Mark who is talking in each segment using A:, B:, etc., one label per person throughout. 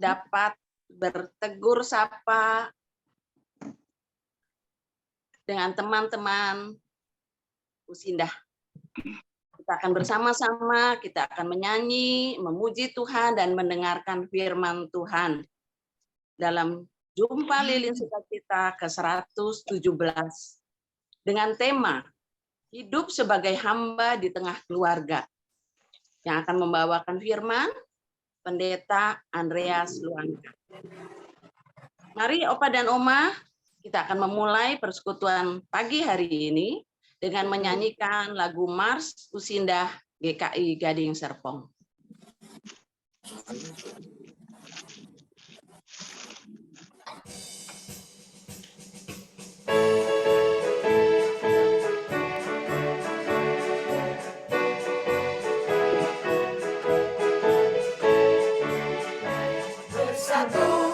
A: dapat bertegur sapa dengan teman-teman Usindah. Kita akan bersama-sama, kita akan menyanyi, memuji Tuhan, dan mendengarkan firman Tuhan dalam Jumpa Lilin Sukacita ke-117 dengan tema Hidup sebagai Hamba di Tengah Keluarga. Yang akan membawakan firman Pendeta Andreas Luangka. Mari Opa dan Oma, kita akan memulai persekutuan pagi hari ini dengan menyanyikan lagu Mars Usindah GKI Gading Serpong.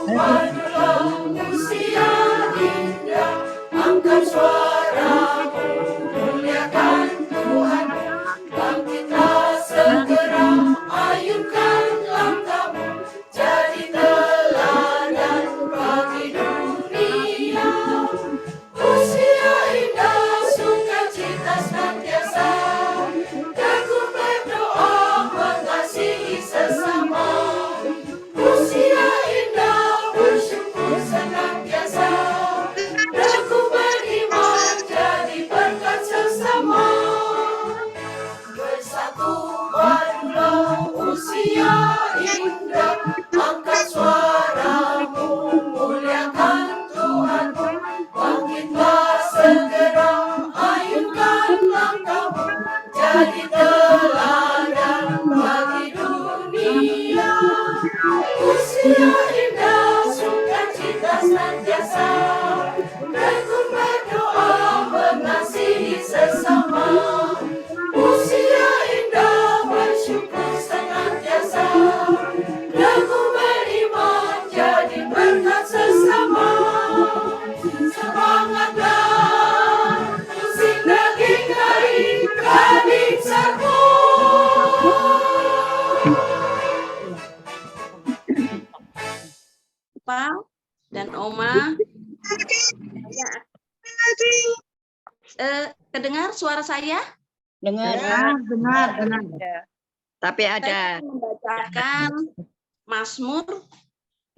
B: Majulah usia indah, angkat suaramu, muliakan Tuhan. Bangkitlah segera, ayunkan langkahmu, jadi teladan bagi dunia. Usia indah, sukacita senantiasa, tekun berdoa, mengasihi sesama. Usia indah, bersyukur senantiasa, teguh beriman, jadi berkat sesama. Bersatu majulah usia indah, angkat suaramu, muliakan Tuhan. Bangkitlah segera, ayunkan langkahmu, jadi teladan bagi dunia. Usia indah, sukacita senantiasa, tekun berdoa, mengasihi sesama. Usia indah, bersyukur senantiasa, teguh beriman, jadi berkat sesama. Semangatlah, Usindah GKI Gading Serpong.
A: Pak dan Oma, kedengar suara saya?
C: Dengar.
D: Benar.
C: Tapi
A: Saya
C: ada
A: akan membacakan Mazmur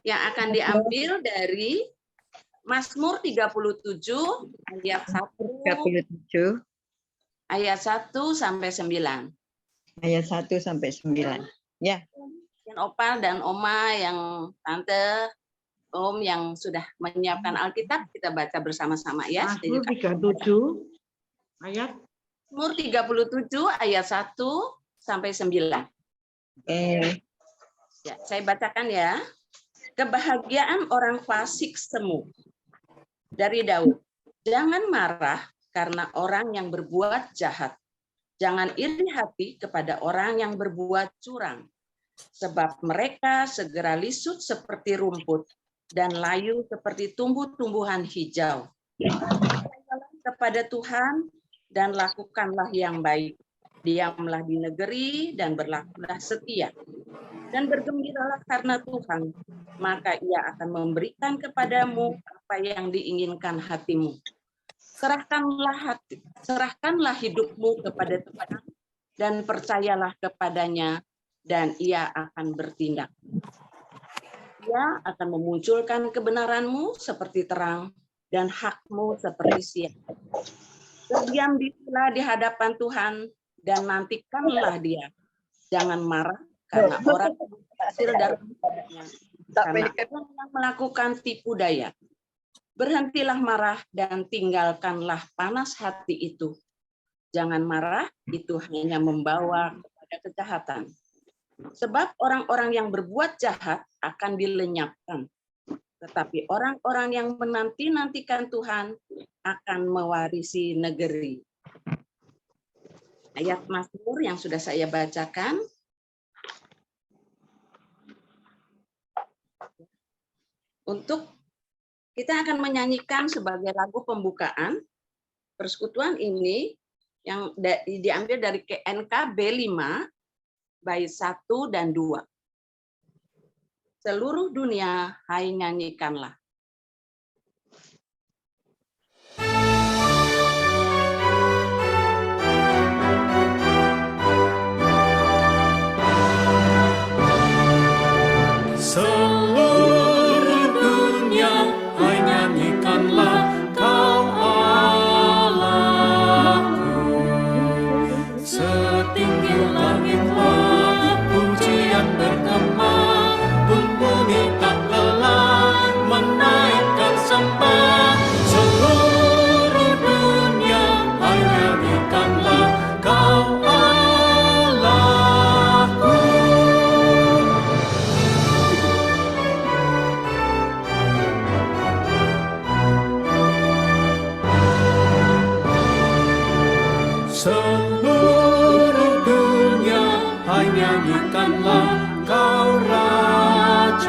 A: yang akan diambil dari Mazmur 37 ayat
C: 37
A: ayat 1 sampai 9.
C: ayat 1 sampai 9. Ya,
A: Dan Opa dan Oma yang tante, Om yang sudah menyiapkan Alkitab, kita baca bersama-sama ya.
D: Mazmur 37 ayat
A: Mazmur 37 ayat 1 sampai 9. Ya, saya bacakan ya. Kebahagiaan orang fasik semu. Dari Daud. Jangan marah karena orang yang berbuat jahat. Jangan iri hati kepada orang yang berbuat curang. Sebab mereka segera lisut seperti rumput dan layu seperti tumbuh-tumbuhan hijau. Percayalah kepada Tuhan dan lakukanlah yang baik. Diamlah di negeri dan berlakulah setia. Dan bergembiralah karena Tuhan, maka Ia akan memberikan kepadamu apa yang diinginkan hatimu. Serahkanlah hidupmu kepada Tuhan dan percayalah kepadanya, dan Ia akan bertindak. Ia akan memunculkan kebenaranmu seperti terang dan hakmu seperti siang. Berdiam dirilah di hadapan Tuhan dan nantikanlah Dia. Jangan marah karena orang yang hasil dari padanya, karena orang yang melakukan tipu daya. Berhentilah marah dan tinggalkanlah panas hati itu. Jangan marah, itu hanya membawa kepada kejahatan. Sebab orang-orang yang berbuat jahat akan dilenyapkan. Tetapi orang-orang yang menanti-nantikan Tuhan akan mewarisi negeri. Ayat Mazmur yang sudah saya bacakan. Untuk kita akan menyanyikan sebagai lagu pembukaan persekutuan ini yang diambil dari KNK B5 bait 1 dan 2. Seluruh dunia, hai nyanyikanlah.
B: Seluruh dunia, hai nyanyikanlah Kau Allahku. Setinggi langitlah pujian bergema, bunyi tak lelah menaikkan sembah. Seluruh dunia, hai nyanyikanlah Kau Allahku. Seluruh dunia, hai nyanyikanlah Kau Rajaku.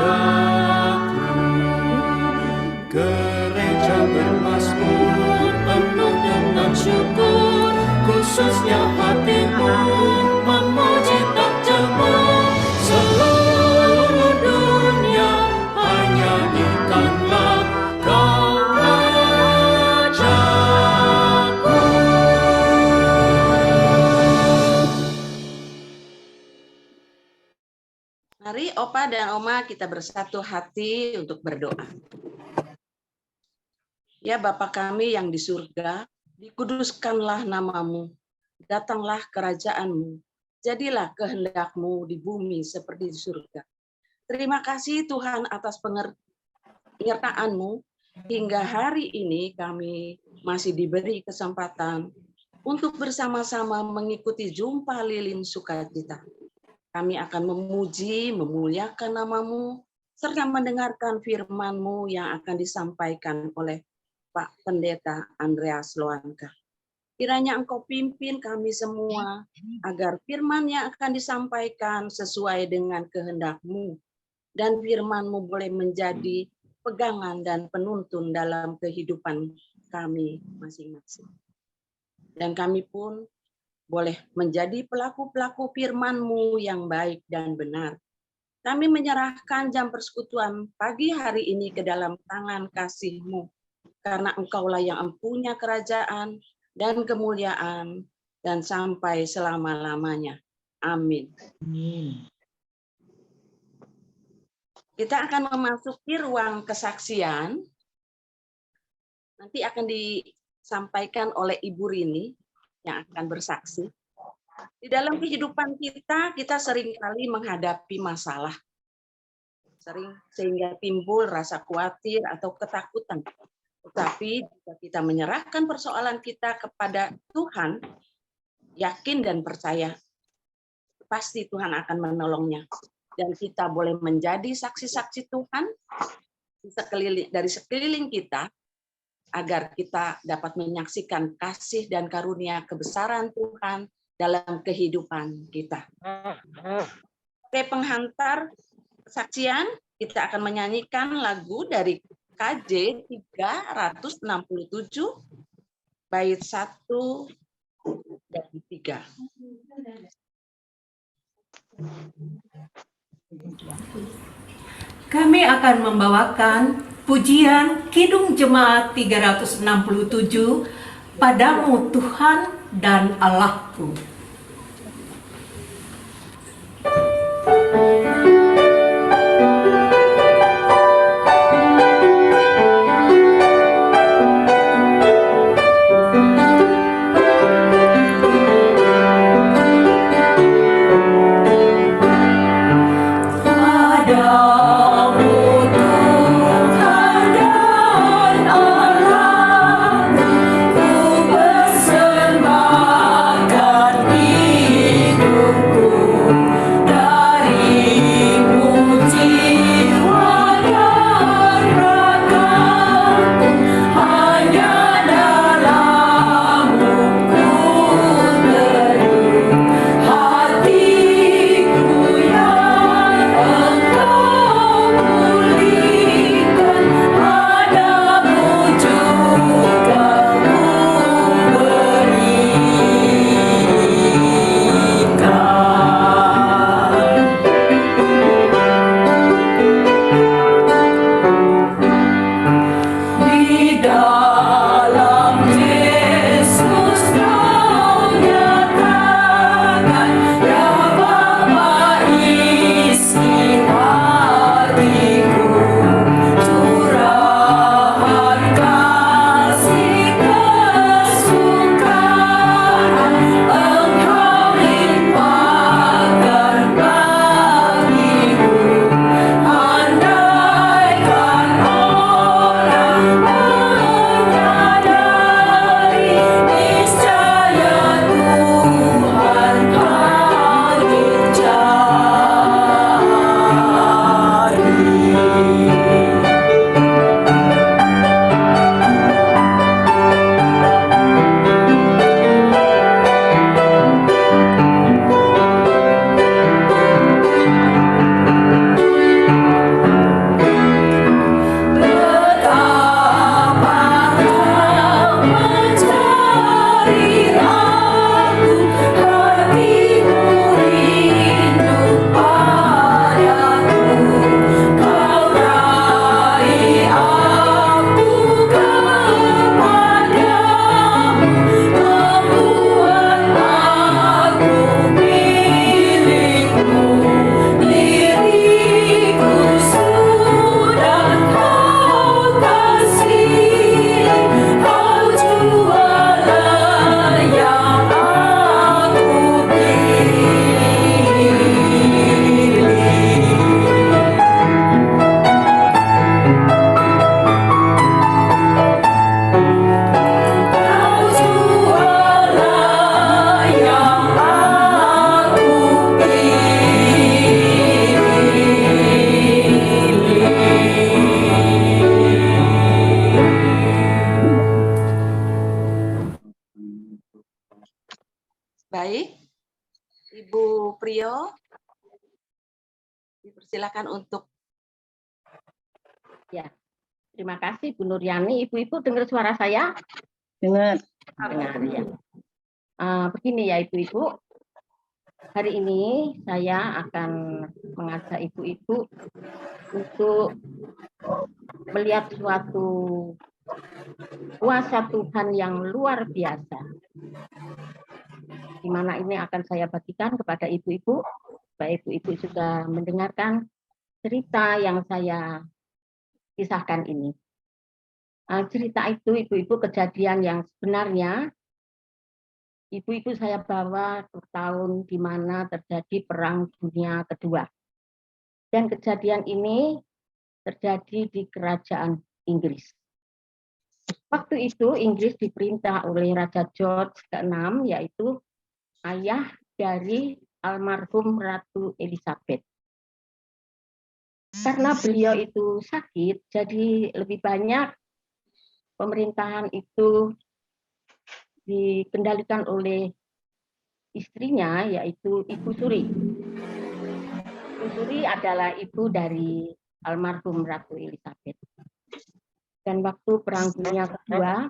B: Gereja bermazmur penuh dengan syukur, khususnya hatimu memuji tak jemu. Seluruh dunia, hai nyanyikanlah Kau Rajaku.
A: Mari Opa dan Oma kita bersatu hati untuk berdoa. Ya Bapa kami yang di surga, dikuduskanlah namamu, datanglah kerajaanmu, jadilah kehendak-Mu di bumi seperti di surga. Terima kasih Tuhan atas penyertaan-Mu, hingga hari ini kami masih diberi kesempatan untuk bersama-sama mengikuti jumpa lilin sukacita. Kami akan memuji, memuliakan nama-Mu, serta mendengarkan firman-Mu yang akan disampaikan oleh Pak Pendeta Andreas Loanka. Kiranya Engkau pimpin kami semua, agar firman yang akan disampaikan sesuai dengan kehendak-Mu, dan firman-Mu boleh menjadi pegangan dan penuntun dalam kehidupan kami masing-masing. Dan kami pun boleh menjadi pelaku-pelaku firman-Mu yang baik dan benar. Kami menyerahkan jam persekutuan pagi hari ini ke dalam tangan kasih-Mu, karena Engkaulah yang empunya kerajaan dan kemuliaan dan sampai selama-lamanya. Amin. Kita akan memasuki ruang kesaksian. Nanti akan disampaikan oleh Ibu Rini yang akan bersaksi. Di dalam kehidupan kita seringkali menghadapi masalah. Sehingga timbul rasa khawatir atau ketakutan. Tetapi jika kita menyerahkan persoalan kita kepada Tuhan, yakin dan percaya, pasti Tuhan akan menolongnya. Dan kita boleh menjadi saksi-saksi Tuhan dari sekeliling kita, agar kita dapat menyaksikan kasih dan karunia kebesaran Tuhan dalam kehidupan kita. Oke, penghantar kesaksian, kita akan menyanyikan lagu dari KJ 367, bait 1 dan 3.
E: Kami akan membawakan pujian Kidung Jemaat 367, Padamu Tuhan dan Allahku.
B: Hatiku yang engkau
A: Dipersilakan untuk
F: Terima kasih Bu Nuryani. Ibu-ibu dengar suara saya?
C: Dengar.
F: Dengar ya. Begini ya Ibu-ibu, hari ini saya akan mengajak Ibu-ibu untuk melihat suatu kuasa Tuhan yang luar biasa. Di mana ini akan saya bagikan kepada Ibu-ibu, supaya Ibu-ibu juga mendengarkan cerita yang saya kisahkan ini. Cerita itu Ibu-ibu kejadian yang sebenarnya Ibu-ibu saya bawa ke tahun di mana terjadi Perang Dunia Kedua. Dan kejadian ini terjadi di kerajaan Inggris. Waktu itu Inggris diperintah oleh Raja George ke-6, yaitu ayah dari almarhum Ratu Elizabeth. Karena beliau itu sakit, jadi lebih banyak pemerintahan itu dikendalikan oleh istrinya, yaitu Ibu Suri. Ibu Suri adalah ibu dari almarhum Ratu Elizabeth. Dan waktu Perang Dunia Kedua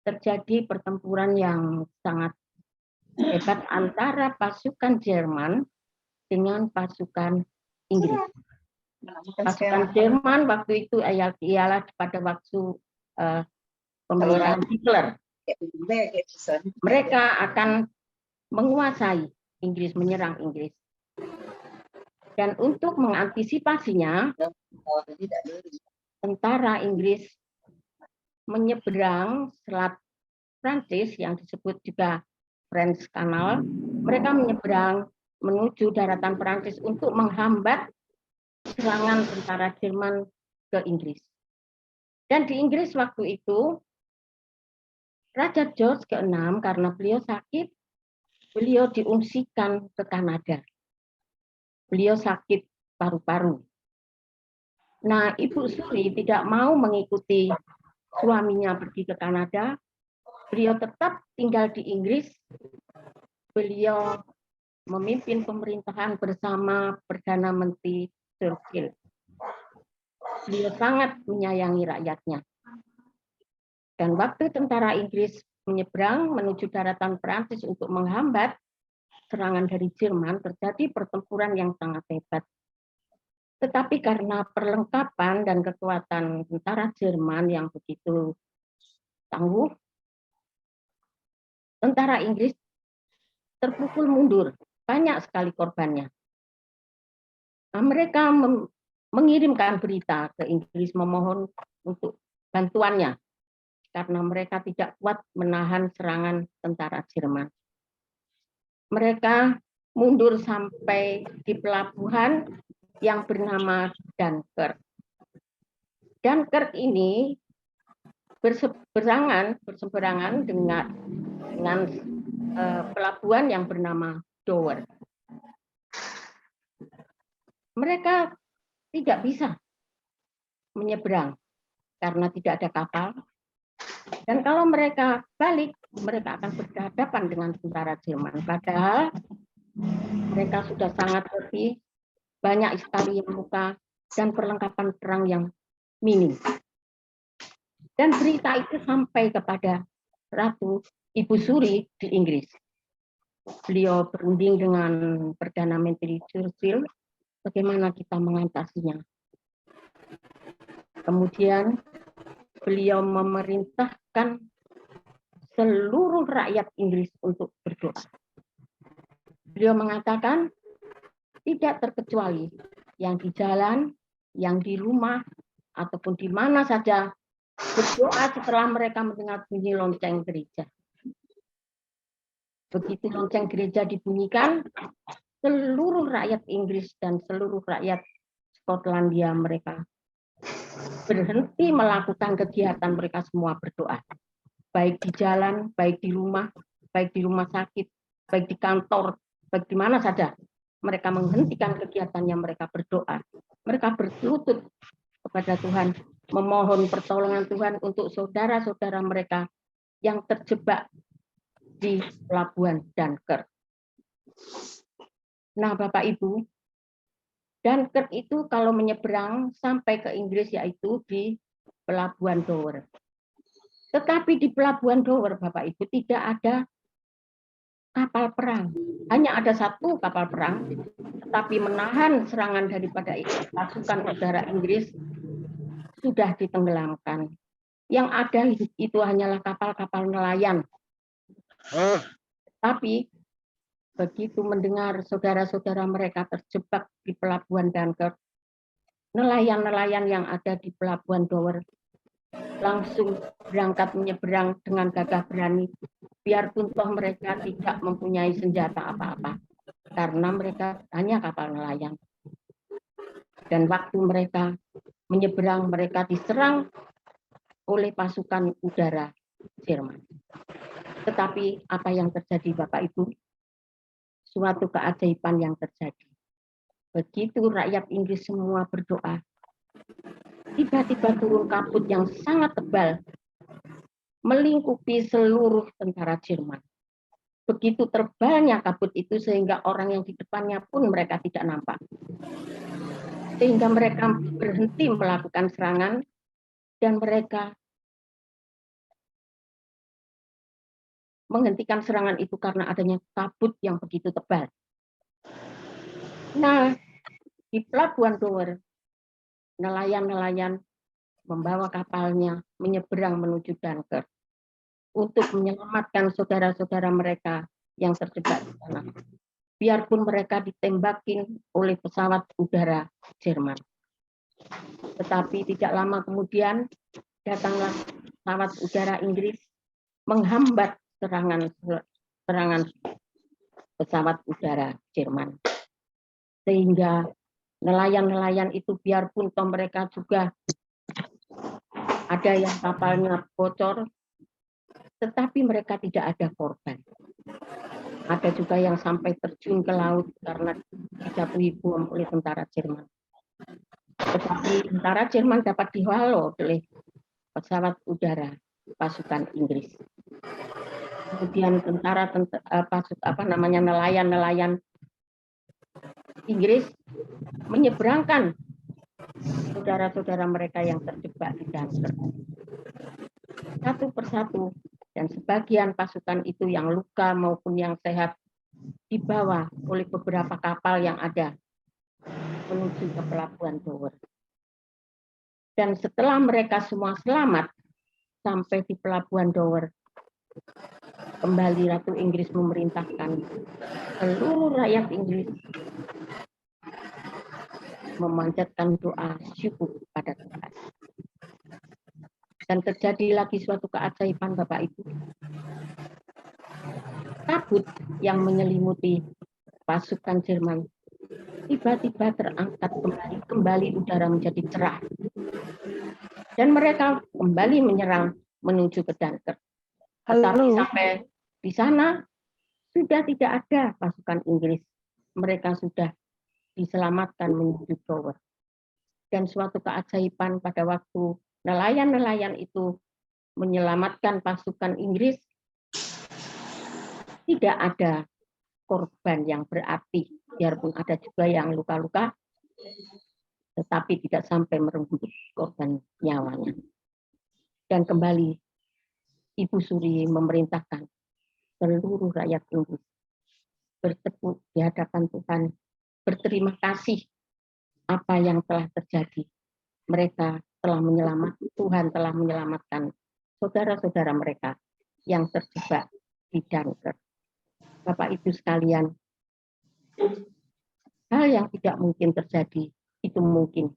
F: terjadi pertempuran yang sangat hebat antara pasukan Jerman dengan pasukan Inggris. Pasukan Jerman waktu itu ialah pada waktu pemerintahan Hitler. Mereka akan menguasai Inggris, menyerang Inggris. Dan untuk mengantisipasinya, tentara Inggris menyeberang Selat Prancis yang disebut juga French Canal. Mereka menyeberang menuju daratan Prancis untuk menghambat serangan tentara Jerman ke Inggris. Dan di Inggris waktu itu, Raja George ke-6 karena beliau sakit, beliau diungsikan ke Kanada. Beliau sakit paru-paru. Nah, Ibu Suri tidak mau mengikuti suaminya pergi ke Kanada. Beliau tetap tinggal di Inggris. Beliau memimpin pemerintahan bersama Perdana Menteri Churchill. Beliau sangat menyayangi rakyatnya. Dan waktu tentara Inggris menyeberang menuju daratan Prancis untuk menghambat serangan dari Jerman, terjadi pertempuran yang sangat hebat. Tetapi karena perlengkapan dan kekuatan tentara Jerman yang begitu tangguh, tentara Inggris terpukul mundur, banyak sekali korbannya. Nah, mereka mengirimkan berita ke Inggris memohon untuk bantuannya, karena mereka tidak kuat menahan serangan tentara Jerman. Mereka mundur sampai di pelabuhan yang bernama Dunkirk. Dunkirk ini berseberangan dengan pelabuhan yang bernama Dover. Mereka tidak bisa menyeberang karena tidak ada kapal. Dan kalau mereka balik, mereka akan berhadapan dengan tentara Jerman. Padahal mereka sudah sangat letih, banyak sekali yang luka, dan perlengkapan perang yang minim. Dan berita itu sampai kepada Ratu Ibu Suri di Inggris. Beliau berunding dengan Perdana Menteri Churchill, bagaimana kita mengatasinya. Kemudian beliau memerintahkan seluruh rakyat Inggris untuk berdoa. Beliau mengatakan, tidak terkecuali yang di jalan, yang di rumah, ataupun di mana saja, berdoa setelah mereka mendengar bunyi lonceng gereja. Begitu lonceng gereja dibunyikan, seluruh rakyat Inggris dan seluruh rakyat Skotlandia mereka berhenti melakukan kegiatan, mereka semua berdoa. Baik di jalan, baik di rumah sakit, baik di kantor, baik di mana saja. Mereka menghentikan kegiatannya, mereka berdoa. Mereka berlutut kepada Tuhan, memohon pertolongan Tuhan untuk saudara-saudara mereka yang terjebak di pelabuhan Dunkirk. Nah, Bapak Ibu, Dunkirk itu kalau menyeberang sampai ke Inggris yaitu di Pelabuhan Dover. Tetapi di Pelabuhan Dover, Bapak Ibu, tidak ada kapal perang. Hanya ada satu kapal perang, tetapi menahan serangan daripada pasukan udara Inggris sudah ditenggelamkan. Yang ada itu hanyalah kapal-kapal nelayan. Tapi begitu mendengar saudara-saudara mereka terjebak di Pelabuhan Dunkirk, nelayan-nelayan yang ada di Pelabuhan Dover langsung berangkat menyeberang dengan gagah berani, biarpun toh mereka tidak mempunyai senjata apa-apa, karena mereka hanya kapal nelayan. Dan waktu mereka menyeberang, mereka diserang oleh pasukan udara Jerman. Tetapi apa yang terjadi, Bapak Ibu? Suatu keajaiban yang terjadi. Begitu rakyat Inggris semua berdoa, tiba-tiba turun kabut yang sangat tebal melingkupi seluruh tentara Jerman. Begitu tebalnya kabut itu sehingga orang yang di depannya pun mereka tidak nampak. Sehingga mereka berhenti melakukan serangan dan mereka menghentikan serangan itu karena adanya kabut yang begitu tebal. Nah, di Pelabuhan Dover, nelayan-nelayan membawa kapalnya menyeberang menuju Dunkirk untuk menyelamatkan saudara-saudara mereka yang terjebak di sana. Biarpun mereka ditembakin oleh pesawat udara Jerman. Tetapi tidak lama kemudian datanglah pesawat udara Inggris menghambat serangan pesawat udara Jerman. Sehingga nelayan-nelayan itu biarpun toh mereka juga ada yang kapalnya bocor, tetapi mereka tidak ada korban. Ada juga yang sampai terjun ke laut karena dijatuhi bom oleh tentara Jerman. Tetapi tentara Jerman dapat dihalau oleh pesawat udara pasukan Inggris. Kemudian nelayan-nelayan Inggris menyeberangkan saudara-saudara mereka yang terjebak di Dunkirk. Satu persatu, dan sebagian pasukan itu yang luka maupun yang sehat dibawa oleh beberapa kapal yang ada menuju ke Pelabuhan Dover. Dan setelah mereka semua selamat sampai di Pelabuhan Dover, kembali Ratu Inggris memerintahkan seluruh rakyat Inggris memanjatkan doa syukur kepada Tuhan. Dan terjadi lagi suatu keajaiban, Bapak Ibu. Kabut yang menyelimuti pasukan Jerman tiba-tiba terangkat kembali udara menjadi cerah. Dan mereka kembali menyerang menuju ke Dunkirk. Tetapi sampai di sana sudah tidak ada pasukan Inggris. Mereka sudah diselamatkan menuju Dover. Dan suatu keajaiban pada waktu nelayan-nelayan itu menyelamatkan pasukan Inggris, tidak ada korban yang berarti, biarpun ada juga yang luka-luka, tetapi tidak sampai merenggut korban nyawanya. Dan kembali Ibu Suri memerintahkan seluruh rakyat Inggris bertepuk di hadapan Tuhan, berterima kasih apa yang telah terjadi. Mereka telah Tuhan telah menyelamatkan saudara-saudara mereka yang terjebak di Dunkirk. Bapak Ibu sekalian, hal yang tidak mungkin terjadi itu mungkin.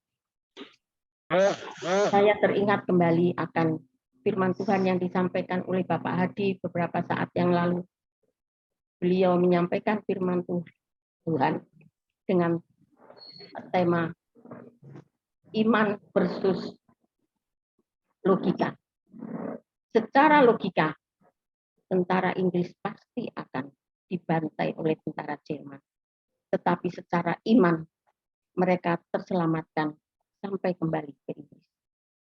F: Saya teringat kembali akan firman Tuhan yang disampaikan oleh Bapak Hadi beberapa saat yang lalu. Beliau menyampaikan firman Tuhan dengan tema iman versus logika. Secara logika, tentara Inggris pasti akan dibantai oleh tentara Jerman. Tetapi secara iman, mereka terselamatkan sampai kembali ke Inggris.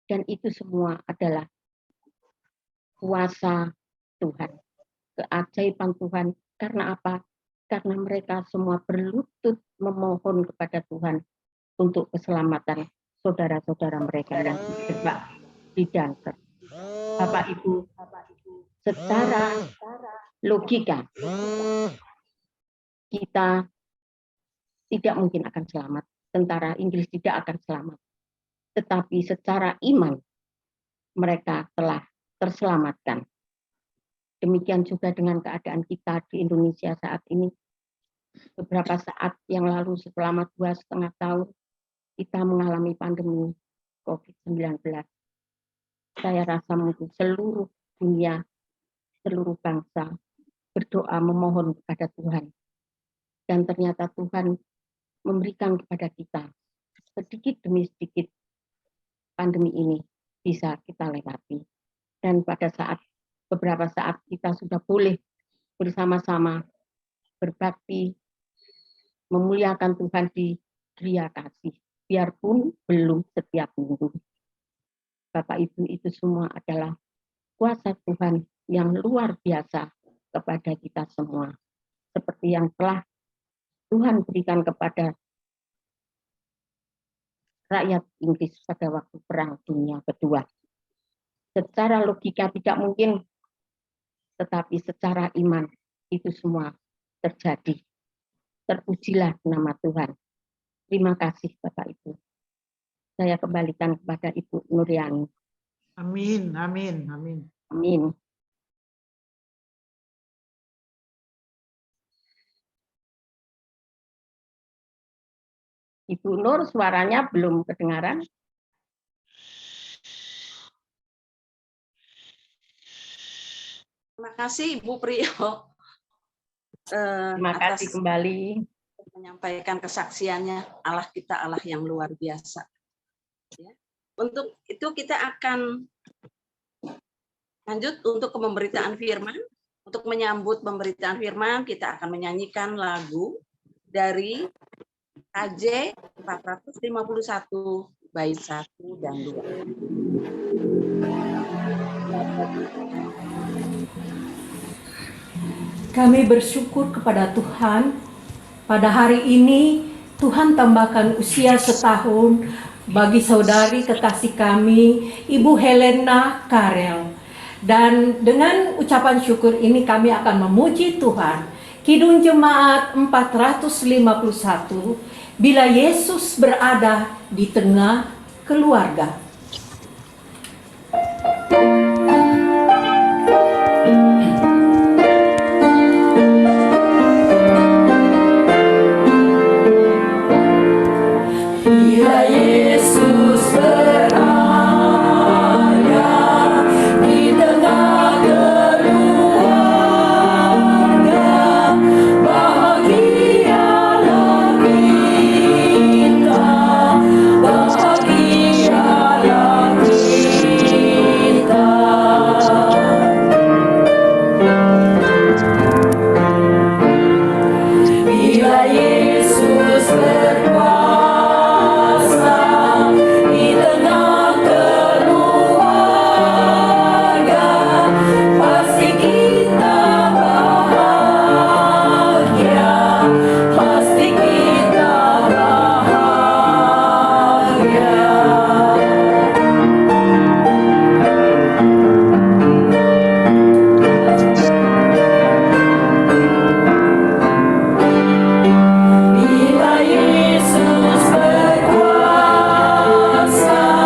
F: Dan itu semua adalah kuasa Tuhan, keajaiban Tuhan. Karena apa? Karena mereka semua berlutut memohon kepada Tuhan untuk keselamatan saudara-saudara mereka yang terjebak di Dunkirk. Bapak Ibu, secara logika kita tidak mungkin akan selamat, tentara Inggris tidak akan selamat. Tetapi secara iman mereka telah terselamatkan. Demikian juga dengan keadaan kita di Indonesia saat ini. Beberapa saat yang lalu selama 2,5 tahun kita mengalami pandemi COVID-19. Saya rasa mungkin seluruh dunia, seluruh bangsa berdoa memohon kepada Tuhan. Dan ternyata Tuhan memberikan kepada kita sedikit demi sedikit pandemi ini bisa kita lewati. Dan pada beberapa saat kita sudah boleh bersama-sama berbakti, memuliakan Tuhan di Gria Kasih, biarpun belum setiap minggu. Bapak Ibu, itu semua adalah kuasa Tuhan yang luar biasa kepada kita semua. Seperti yang telah Tuhan berikan kepada rakyat Inggris pada waktu Perang Dunia Kedua. Secara logika tidak mungkin, tetapi secara iman itu semua terjadi. Terpujilah nama Tuhan. Terima kasih Bapak Ibu. Saya kembalikan kepada Ibu Nuryani.
D: Amin, amin, amin.
F: Amin. Ibu Nur, suaranya belum kedengaran.
A: Terima kasih Ibu Priyo.
F: Terima kasih
A: Atas
F: kembali.
A: menyampaikan kesaksiannya. Allah kita Allah yang luar biasa. Ya. Untuk itu kita akan lanjut untuk pemberitaan firman. Untuk menyambut pemberitaan firman, kita akan menyanyikan lagu dari KJ 451 bait 1 dan 2.
E: Kami bersyukur kepada Tuhan. Pada hari ini Tuhan tambahkan usia setahun bagi saudari kekasih kami, Ibu Helena Karel. Dan dengan ucapan syukur ini kami akan memuji Tuhan. Kidung Jemaat 451, bila Yesus berada di tengah keluarga. Bila Yesus berada di tengah keluarga, bahagialah kita, bahagialah kita. Bila Yesus berkuasa di tengah keluarga, pasti kita bahagia, pasti kita bahagia. Bila Yesus berkuasa di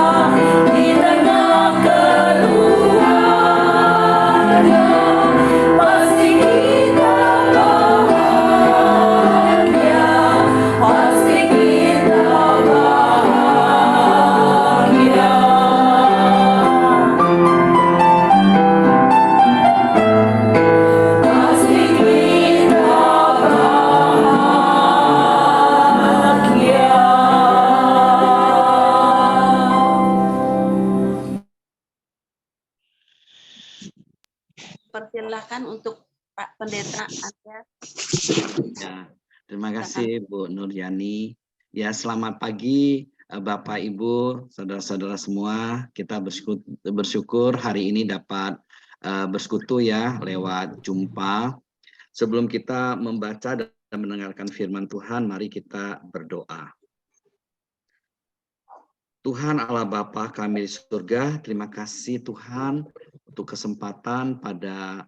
E: tengah keluarga, pasti kita bahagia, pasti kita bahagia. Pasti kita bahagia.
A: Persilakan untuk Pak Pendeta Anda.
G: Ya, terima kasih Bu Nuryani. Ya, selamat pagi Bapak Ibu, saudara-saudara semua. Kita bersyukur hari ini dapat bersekutu ya lewat jumpa. Sebelum kita membaca dan mendengarkan firman Tuhan, mari kita berdoa. Tuhan Allah Bapa kami di surga, terima kasih Tuhan untuk kesempatan pada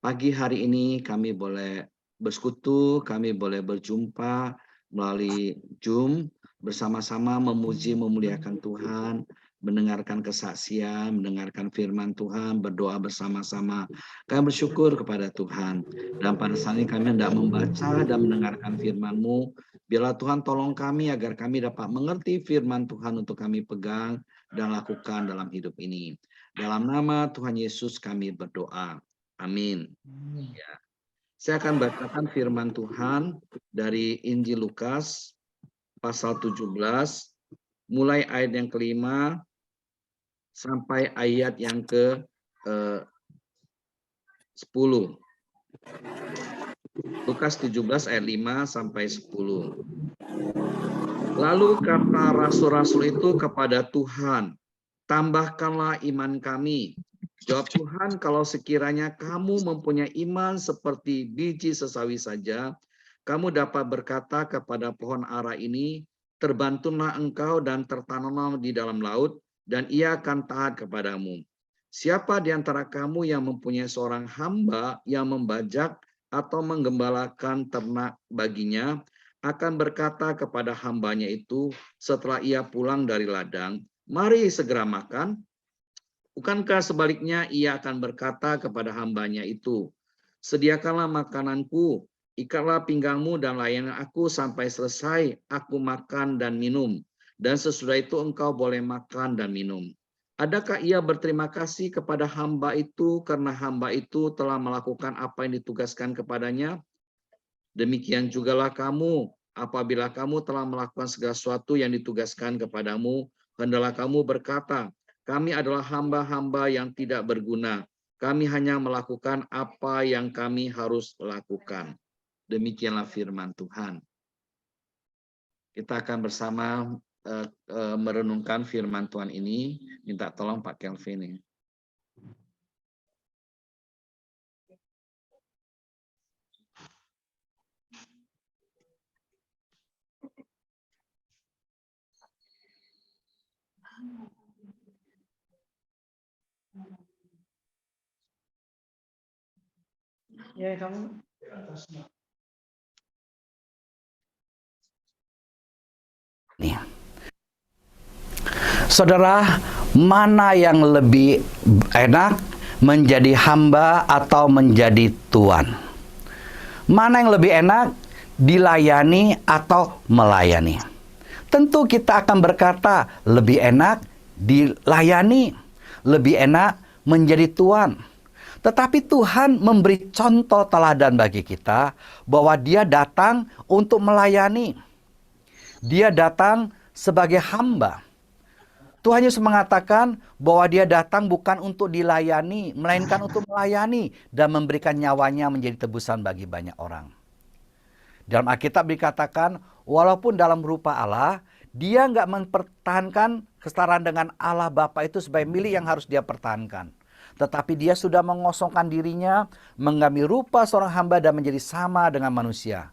G: pagi hari ini kami boleh bersekutu, kami boleh berjumpa melalui Zoom bersama-sama memuji memuliakan Tuhan, mendengarkan kesaksian, mendengarkan firman Tuhan, berdoa bersama-sama. Kami bersyukur kepada Tuhan. Dan pada saat ini kami hendak membaca dan mendengarkan firman-Mu. Biarlah Tuhan tolong kami agar kami dapat mengerti firman Tuhan untuk kami pegang dan lakukan dalam hidup ini. Dalam nama Tuhan Yesus kami berdoa. Amin. Ya. Saya akan bacakan firman Tuhan dari Injil Lukas pasal 17 mulai ayat yang kelima sampai ayat yang ke 10. Lukas 17 ayat 5 sampai 10. Lalu kata rasul-rasul itu kepada Tuhan, tambahkanlah iman kami. Jawab Tuhan, kalau sekiranya kamu mempunyai iman seperti biji sesawi saja, kamu dapat berkata kepada pohon ara ini, terbantunlah engkau dan tertanamlah di dalam laut, dan ia akan taat kepadamu. Siapa di antara kamu yang mempunyai seorang hamba yang membajak atau menggembalakan ternak baginya, akan berkata kepada hambanya itu setelah ia pulang dari ladang, mari segera makan. Bukankah sebaliknya ia akan berkata kepada hambanya itu, sediakanlah makananku, ikatlah pinggangmu dan layani aku sampai selesai aku makan dan minum. Dan sesudah itu engkau boleh makan dan minum. Adakah ia berterima kasih kepada hamba itu karena hamba itu telah melakukan apa yang ditugaskan kepadanya? Demikian jugalah kamu, apabila kamu telah melakukan segala sesuatu yang ditugaskan kepadamu, hendaklah kamu berkata, kami adalah hamba-hamba yang tidak berguna. Kami hanya melakukan apa yang kami harus lakukan. Demikianlah firman Tuhan. Kita akan bersama merenungkan firman Tuhan ini. Minta tolong Pak Kelvin.
D: Ya, kamu.
H: Nih. Saudara, mana yang lebih enak menjadi hamba atau menjadi tuan? Mana yang lebih enak dilayani atau melayani? Tentu kita akan berkata lebih enak dilayani, lebih enak menjadi tuan. Tetapi Tuhan memberi contoh teladan bagi kita bahwa Dia datang untuk melayani. Dia datang sebagai hamba. Tuhan Yesus mengatakan bahwa Dia datang bukan untuk dilayani, melainkan untuk melayani dan memberikan nyawanya menjadi tebusan bagi banyak orang. Dalam Alkitab dikatakan, walaupun dalam rupa Allah, Dia nggak mempertahankan kesetaraan dengan Allah Bapa itu sebagai milik yang harus Dia pertahankan. Tetapi Dia sudah mengosongkan dirinya, mengambil rupa seorang hamba dan menjadi sama dengan manusia.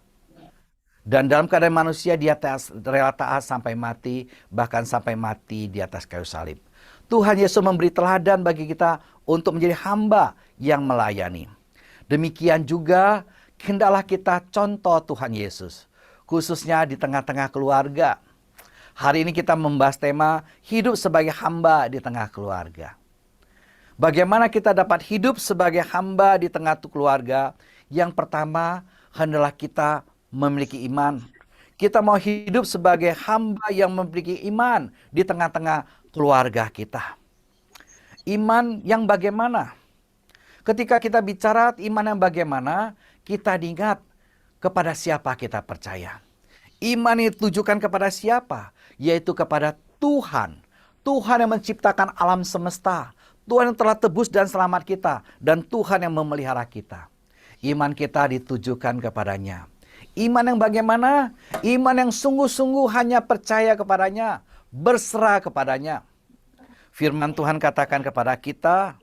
H: Dan dalam keadaan manusia Dia rela taat sampai mati, bahkan sampai mati di atas kayu salib. Tuhan Yesus memberi teladan bagi kita untuk menjadi hamba yang melayani. Demikian juga hendaklah kita contoh Tuhan Yesus, khususnya di tengah-tengah keluarga. Hari ini kita membahas tema hidup sebagai hamba di tengah keluarga. Bagaimana kita dapat hidup sebagai hamba di tengah keluarga? Yang pertama, hendaklah kita memiliki iman. Kita mau hidup sebagai hamba yang memiliki iman di tengah-tengah keluarga kita. Iman yang bagaimana? Ketika kita bicara iman yang bagaimana, kita diingat kepada siapa kita percaya. Iman itu ditujukan kepada siapa? Yaitu kepada Tuhan. Tuhan yang menciptakan alam semesta. Tuhan yang telah tebus dan selamat kita. Dan Tuhan yang memelihara kita. Iman kita ditujukan kepadanya. Iman yang bagaimana? Iman yang sungguh-sungguh hanya percaya kepadanya. Berserah kepadanya. Firman Tuhan katakan kepada kita,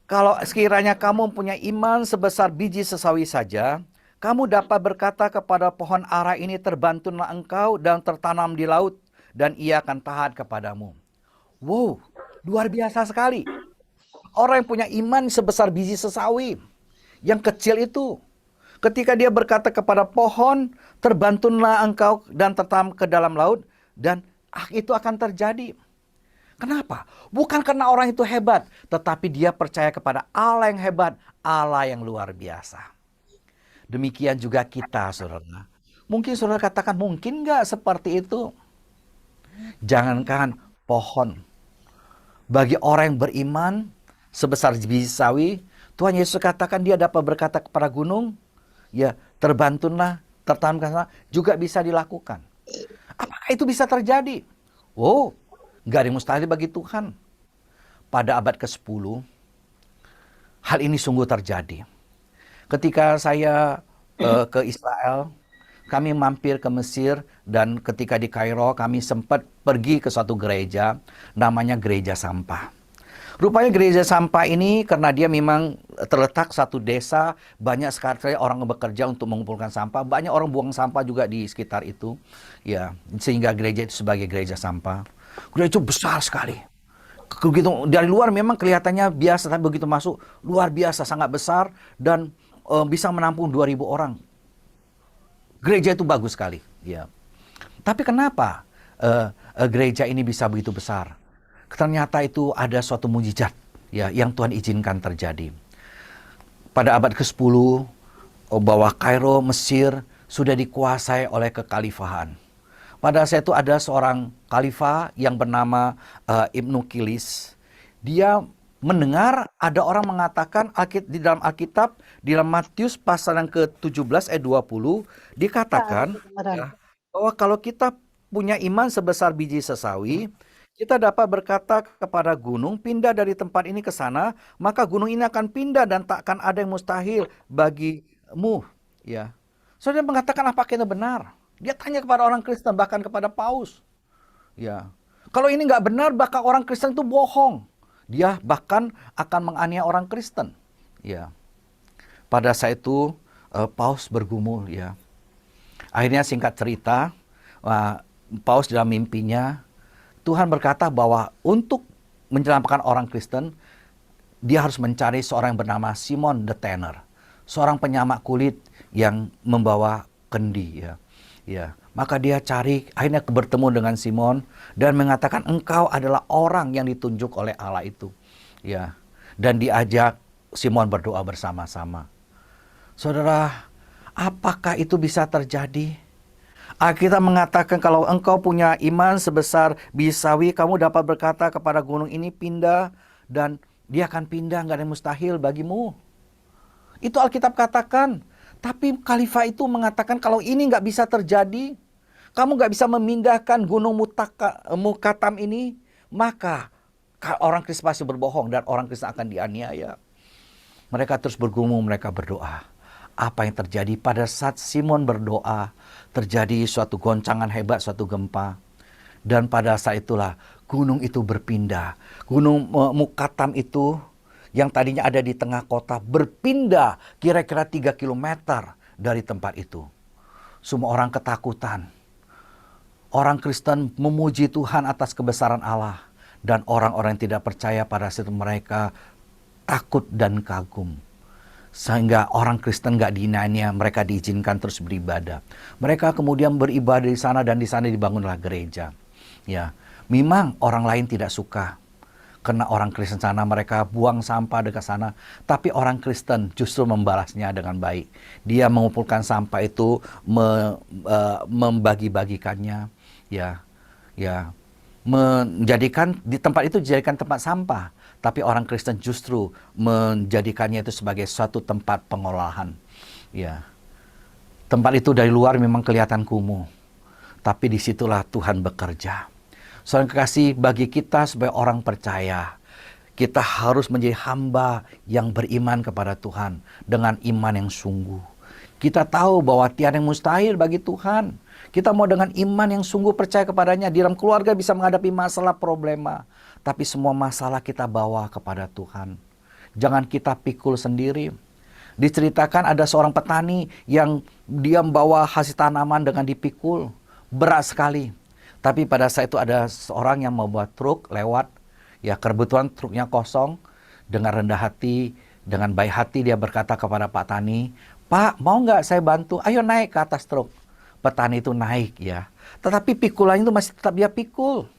H: kalau sekiranya kamu punya iman sebesar biji sesawi saja, kamu dapat berkata kepada pohon ara ini, terbantunlah engkau dan tertanam di laut, dan ia akan taat kepadamu. Wow, luar biasa sekali. Orang yang punya iman sebesar biji sesawi, yang kecil itu, ketika dia berkata kepada pohon, terbantunlah engkau dan tertanam ke dalam laut, dan itu akan terjadi. Kenapa? Bukan karena orang itu hebat, tetapi dia percaya kepada Allah yang hebat, Allah yang luar biasa. Demikian juga kita, saudara. Mungkin saudara katakan, mungkin nggak seperti itu? Jangankan pohon. Bagi orang yang beriman, sebesar biji sawi, Tuhan Yesus katakan dia dapat berkata kepada gunung, ya terbantunlah, tertanamkanlah, juga bisa dilakukan. Apakah itu bisa terjadi? Oh, nggak ada yang mustahil bagi Tuhan. Pada abad ke-10, hal ini sungguh terjadi. Ketika saya ke Israel, kami mampir ke Mesir, dan ketika di Kairo kami sempat pergi ke suatu gereja, namanya Gereja Sampah. Rupanya gereja sampah ini karena dia memang terletak satu desa, banyak sekali orang bekerja untuk mengumpulkan sampah, banyak orang buang sampah juga di sekitar itu, ya, sehingga gereja itu sebagai gereja sampah. Gereja itu besar sekali. Begitu dari luar memang kelihatannya biasa, tapi begitu masuk luar biasa, sangat besar, dan bisa menampung 2.000 orang. Gereja itu bagus sekali, ya. Tapi kenapa gereja ini bisa begitu besar? Ternyata itu ada suatu mujizat, ya, yang Tuhan izinkan terjadi. Pada abad ke-10, bahwa Kairo, Mesir sudah dikuasai oleh kekhalifahan. Pada saat itu ada seorang khalifah yang bernama Ibnu Kilis. Dia mendengar ada orang mengatakan di dalam Alkitab, di dalam Matius pasal yang ke-17 ayat 20, dikatakan ya, bahwa kalau kita punya iman sebesar biji sesawi, kita dapat berkata kepada gunung, pindah dari tempat ini ke sana, maka gunung ini akan pindah dan takkan ada yang mustahil bagimu. Ya. Saudara mengatakan apakah itu benar? Dia tanya kepada orang Kristen, bahkan kepada Paus. Ya. Kalau ini nggak benar, bahkan orang Kristen itu bohong. Dia bahkan akan menganiaya orang Kristen. Ya. Pada saat itu Paus bergumul. Ya. Akhirnya singkat cerita, Paus dalam mimpinya, Tuhan berkata bahwa untuk menyelamatkan orang Kristen, dia harus mencari seorang yang bernama Simon the Tanner, seorang penyamak kulit yang membawa kendi. Ya. Ya. Maka dia cari, akhirnya bertemu dengan Simon dan mengatakan, engkau adalah orang yang ditunjuk oleh Allah itu. Ya. Dan diajak Simon berdoa bersama-sama. Saudara, apakah itu bisa terjadi? Kita mengatakan kalau engkau punya iman sebesar biji sawi, kamu dapat berkata kepada gunung ini pindah, dan dia akan pindah, nggak ada yang mustahil bagimu. Itu Alkitab katakan. Tapi khalifah itu mengatakan kalau ini nggak bisa terjadi, kamu nggak bisa memindahkan gunung Mukatam ini, maka orang Kristen pasti berbohong dan orang Kristen akan dianiaya. Mereka terus bergumul, mereka berdoa. Apa yang terjadi pada saat Simon berdoa, terjadi suatu goncangan hebat, suatu gempa. Dan pada saat itulah gunung itu berpindah. Gunung Mukatam itu yang tadinya ada di tengah kota berpindah kira-kira 3 km dari tempat itu. Semua orang ketakutan. Orang Kristen memuji Tuhan atas kebesaran Allah. Dan orang-orang yang tidak percaya pada saat itu mereka takut dan kagum. Sehingga orang Kristen gak dianiaya, mereka diizinkan terus beribadah. Mereka kemudian beribadah di sana dan di sana dibangunlah gereja. Ya, memang orang lain tidak suka karena orang Kristen sana mereka buang sampah dekat sana, tapi orang Kristen justru membalasnya dengan baik. Dia mengumpulkan sampah itu, membagi-bagikannya, ya, menjadikan di tempat itu dijadikan tempat sampah. Tapi orang Kristen justru menjadikannya itu sebagai suatu tempat pengolahan. Ya. Tempat itu dari luar memang kelihatan kumuh. Tapi disitulah Tuhan bekerja. Saudara kekasih, bagi kita sebagai orang percaya, kita harus menjadi hamba yang beriman kepada Tuhan dengan iman yang sungguh. Kita tahu bahwa tiada yang mustahil bagi Tuhan. Kita mau dengan iman yang sungguh percaya kepadanya. Di dalam keluarga bisa menghadapi masalah, problema. Tapi semua masalah kita bawa kepada Tuhan. Jangan kita pikul sendiri. Diceritakan ada seorang petani yang dia membawa hasil tanaman dengan dipikul. Berat sekali. Tapi pada saat itu ada seorang yang membuat truk lewat, ya kebetulan truknya kosong. Dengan rendah hati, dengan baik hati dia berkata kepada Pak Tani, "Pak, mau nggak saya bantu? Ayo naik ke atas truk." Petani itu naik ya. Tetapi pikulannya itu masih tetap dia pikul.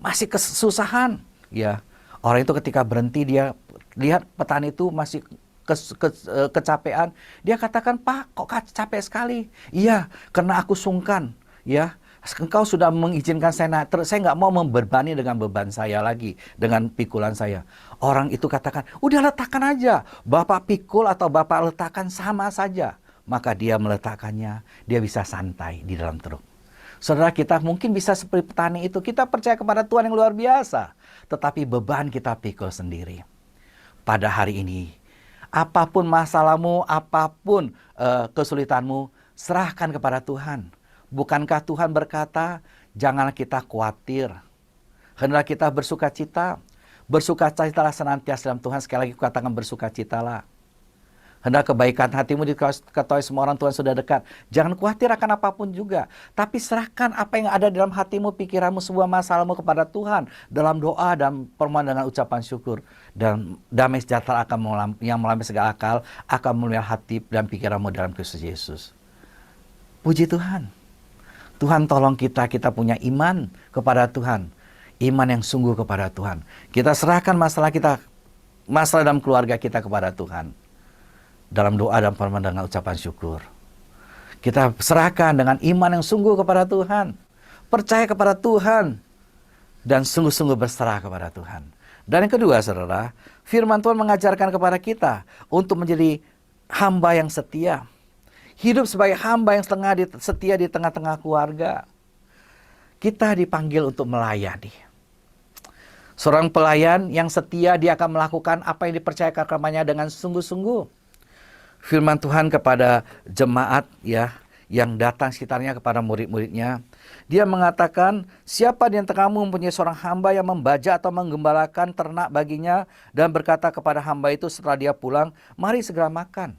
H: Masih kesusahan ya. Orang itu ketika berhenti dia lihat petani itu masih kecapean. Dia katakan, "Pak, kok capek sekali?" "Iya, karena aku sungkan ya. Engkau sudah mengizinkan saya naik, saya nggak mau membebani dengan beban saya lagi, dengan pikulan saya." Orang itu katakan, "Udah letakkan aja, Bapak pikul atau Bapak letakkan sama saja." Maka dia meletakkannya, dia bisa santai di dalam truk. Saudara, kita mungkin bisa seperti petani itu, kita percaya kepada Tuhan yang luar biasa, tetapi beban kita pikul sendiri. Pada hari ini, apapun masalahmu, apapun kesulitanmu, serahkan kepada Tuhan. Bukankah Tuhan berkata, janganlah kita khawatir, hendaklah kita bersukacita. Bersukacitalah senantiasa dalam Tuhan. Sekali lagi katakan bersukacitalah. Hendak kebaikan hatimu diketahui semua orang, Tuhan sudah dekat. Jangan khawatir akan apapun juga. Tapi serahkan apa yang ada dalam hatimu, pikiranmu, sebuah masalahmu kepada Tuhan. Dalam doa dan permohonan dengan ucapan syukur. Dan damai sejahtera yang melampaui segala akal akan memelihara hati dan pikiranmu dalam Kristus Yesus. Puji Tuhan. Tuhan tolong kita punya iman kepada Tuhan. Iman yang sungguh kepada Tuhan. Kita serahkan masalah dalam keluarga kita kepada Tuhan. Dalam doa dan permohonan dengan ucapan syukur. Kita serahkan dengan iman yang sungguh kepada Tuhan. Percaya kepada Tuhan. Dan sungguh-sungguh berserah kepada Tuhan. Dan yang kedua, saudara, firman Tuhan mengajarkan kepada kita untuk menjadi hamba yang setia. Hidup sebagai hamba yang setia di tengah-tengah keluarga. Kita dipanggil untuk melayani. Seorang pelayan yang setia, dia akan melakukan apa yang dipercayakan kepadanya dengan sungguh-sungguh. Firman Tuhan kepada jemaat ya yang datang sekitarnya, kepada murid-muridnya. Dia mengatakan, siapa di antara kamu mempunyai seorang hamba yang membaja atau menggembalakan ternak baginya dan berkata kepada hamba itu setelah dia pulang, "Mari segera makan."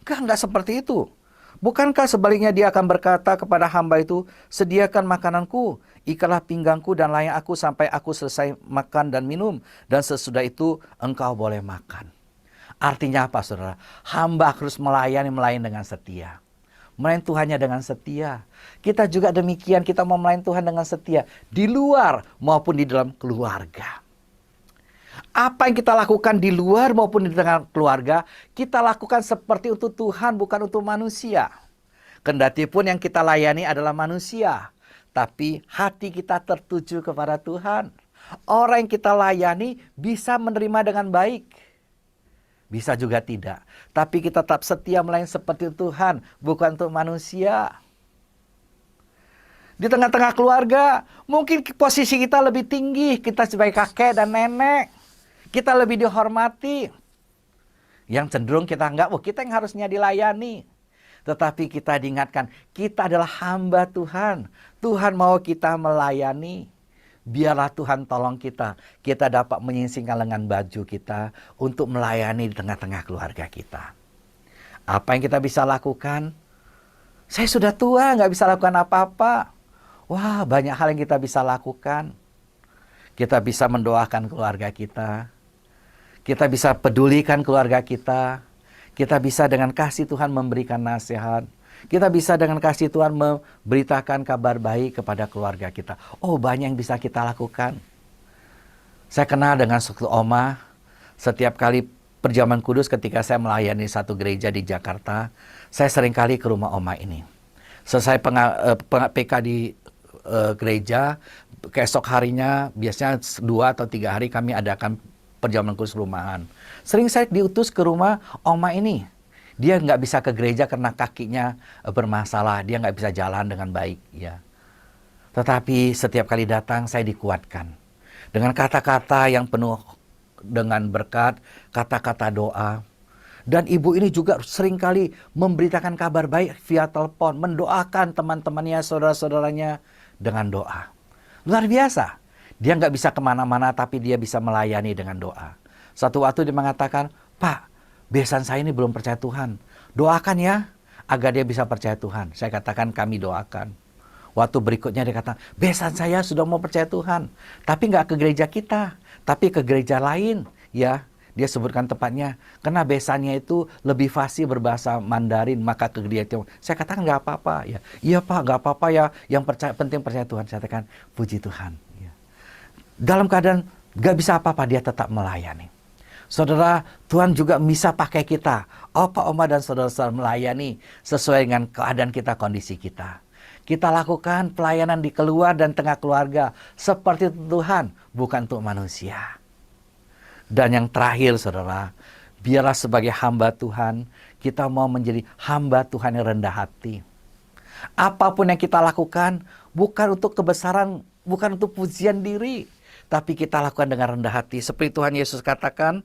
H: Enggak seperti itu. Bukankah sebaliknya dia akan berkata kepada hamba itu, "Sediakan makananku, ikatlah pinggangku dan layani aku sampai aku selesai makan dan minum, dan sesudah itu engkau boleh makan." Artinya apa, saudara? Hamba harus melayani dengan setia. Melayani Tuhannya dengan setia. Kita juga demikian, kita mau melayani Tuhan dengan setia. Di luar maupun di dalam keluarga. Apa yang kita lakukan di luar maupun di tengah keluarga, kita lakukan seperti untuk Tuhan, bukan untuk manusia. Kendati pun yang kita layani adalah manusia, tapi hati kita tertuju kepada Tuhan. Orang yang kita layani bisa menerima dengan baik. Bisa juga tidak. Tapi kita tetap setia melayani seperti Tuhan, bukan untuk manusia. Di tengah-tengah keluarga, mungkin posisi kita lebih tinggi. Kita sebagai kakek dan nenek. Kita lebih dihormati. Yang cenderung kita enggak, kita yang harusnya dilayani. Tetapi kita diingatkan, kita adalah hamba Tuhan. Tuhan mau kita melayani. Biarlah Tuhan tolong kita. Kita dapat menyingsingkan lengan baju kita untuk melayani di tengah-tengah keluarga kita. Apa yang kita bisa lakukan? Saya sudah tua, nggak bisa lakukan apa-apa. Wah, banyak hal yang kita bisa lakukan. Kita bisa mendoakan keluarga kita. Kita bisa pedulikan keluarga kita. Kita bisa dengan kasih Tuhan memberikan nasihat. Kita bisa dengan kasih Tuhan memberitakan kabar baik kepada keluarga kita. Oh, banyak yang bisa kita lakukan. Saya kenal dengan suatu oma. Setiap kali perjamuan kudus ketika saya melayani satu gereja di Jakarta, saya seringkali ke rumah oma ini. Selesai PK di gereja, keesok harinya biasanya 2 atau 3 hari kami adakan perjamuan kudus rumahan. Sering saya diutus ke rumah oma ini. Dia nggak bisa ke gereja karena kakinya bermasalah. Dia nggak bisa jalan dengan baik. Ya. Tetapi setiap kali datang saya dikuatkan. Dengan kata-kata yang penuh dengan berkat, kata-kata doa. Dan ibu ini juga seringkali memberitakan kabar baik via telepon. Mendoakan teman-temannya, saudara-saudaranya dengan doa. Luar biasa. Dia nggak bisa kemana-mana tapi dia bisa melayani dengan doa. Satu waktu dia mengatakan, "Pak, besan saya ini belum percaya Tuhan. Doakan ya, agar dia bisa percaya Tuhan." Saya katakan kami doakan. Waktu berikutnya dia kata, besan saya sudah mau percaya Tuhan. Tapi nggak ke gereja kita, tapi ke gereja lain. Ya, dia sebutkan tepatnya, karena besannya itu lebih fasih berbahasa Mandarin, maka ke gereja Tiongkok. Saya katakan nggak apa-apa. Ya, iya Pak, nggak apa-apa ya. Yang penting percaya Tuhan. Saya katakan, puji Tuhan. Ya. Dalam keadaan nggak bisa apa-apa, dia tetap melayani. Saudara, Tuhan juga bisa pakai kita. Opa, oma, dan saudara-saudara melayani sesuai dengan keadaan kita, kondisi kita. Kita lakukan pelayanan di keluar dan tengah keluarga seperti Tuhan, bukan untuk manusia. Dan yang terakhir, saudara, biarlah sebagai hamba Tuhan, kita mau menjadi hamba Tuhan yang rendah hati. Apapun yang kita lakukan, bukan untuk kebesaran, bukan untuk pujian diri, tapi kita lakukan dengan rendah hati. Seperti Tuhan Yesus katakan,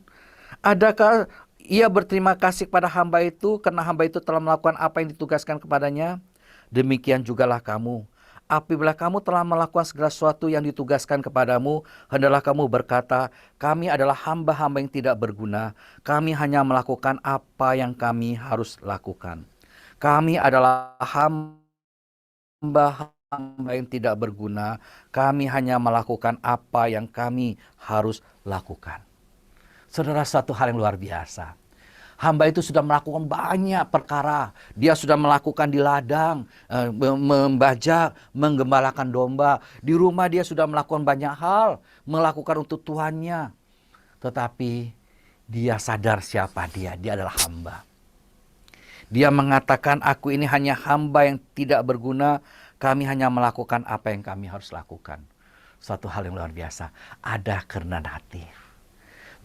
H: adakah ia berterima kasih kepada hamba itu karena hamba itu telah melakukan apa yang ditugaskan kepadanya? Demikian jugalah kamu. Apabila kamu telah melakukan segala sesuatu yang ditugaskan kepadamu, hendaklah kamu berkata, kami adalah hamba-hamba yang tidak berguna. Kami hanya melakukan apa yang kami harus lakukan. Kami adalah hamba-hamba yang tidak berguna. Kami hanya melakukan apa yang kami harus lakukan. Saudara, satu hal yang luar biasa. Hamba itu sudah melakukan banyak perkara. Dia sudah melakukan di ladang, membajak, menggembalakan domba. Di rumah dia sudah melakukan banyak hal, melakukan untuk Tuhannya. Tetapi dia sadar siapa dia. Dia adalah hamba. Dia mengatakan, aku ini hanya hamba yang tidak berguna. Kami hanya melakukan apa yang kami harus lakukan. Suatu hal yang luar biasa. Ada kerendahan hati.